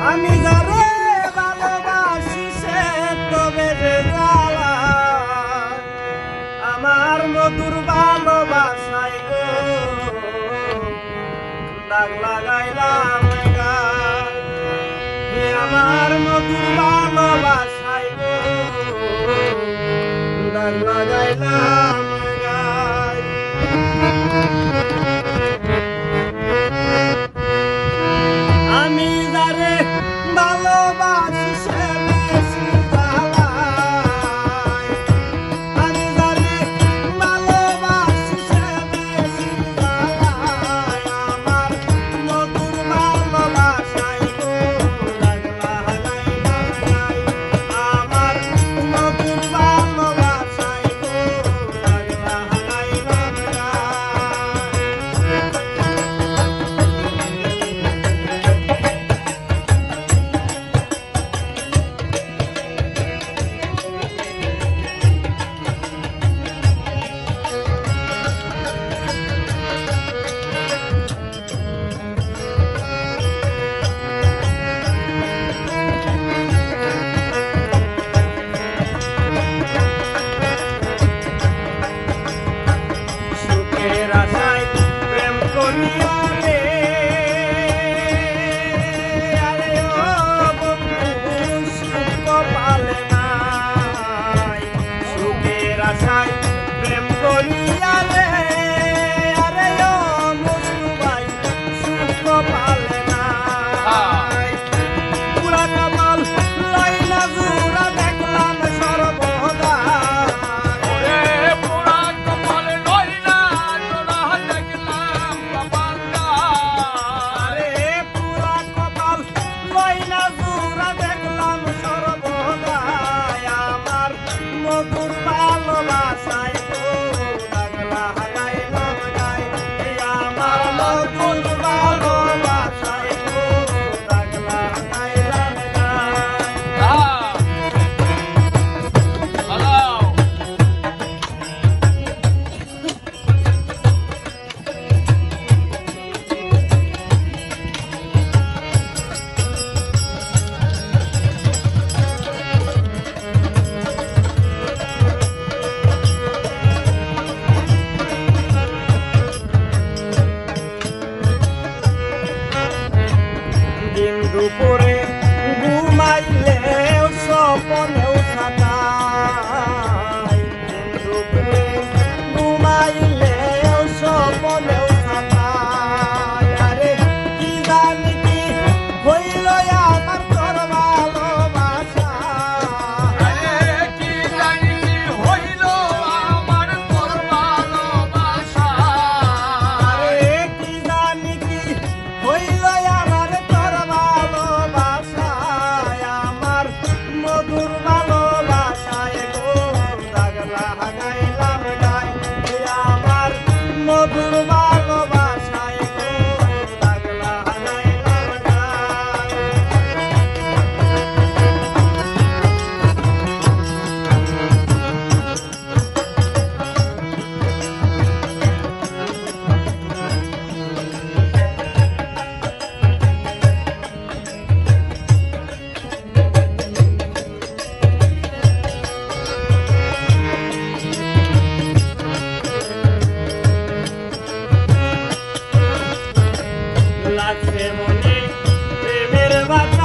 আমি যারে ভালোবাসি সে তবে জ্বালা আমার মধুর ভালোবাসায় গো দাগ লাগাইলাম গায়ে আমার মধুর ভালোবাসায় গো দাগ লাগাইলাম গায়ে আমি যারে ভালোবাসি সে বেশি জ্বালায় আমি যারে ভালোবাসি সে বেশি জ্বালায় আমার মধুর ভালোবাসায় গো দাগ লাগাইলাম গায়ে আমার মধুর ভালোবাসায় গো দাগ লাগাইলাম সুখের আশায় প্রেম করিয়া রে আরে ও বন্ধু সুখ কপালে নাই সুখের আশায় প্রেম করিয়া রে আরে ও মুস্তু ভাই সুখ কপালে নাই পুরা কপাল লাইনা জুরা দেখলাম সর্বদা মধুর ভালোবাসায় গো দাগ লাগাইলাম গায়ে আমার মধুর ভালোবাসায় গো দাগ লাগাইলাম দিন দুপুরে ঘুমাইলেও স্বপ্নেও সাতাই দিন দুপুরে ঘুমাইলেও স্বপ্নেও সাতাই আরে কি জানি কি হইল আমার তোর ভালোবাসা আরে কি জানি কি হইল আমার তোর ভালোবাসা আরে কি জানি কি হইল আমার তোর ভালোবাসায় আমার মধুর ভালোবাসায় গো দাগ লাগাইলাম গায়ে আমার মধুর ভালোবাসায় গো দাগ লাগাইলাম গায়ে লাগছে মনে প্রেমের বাধা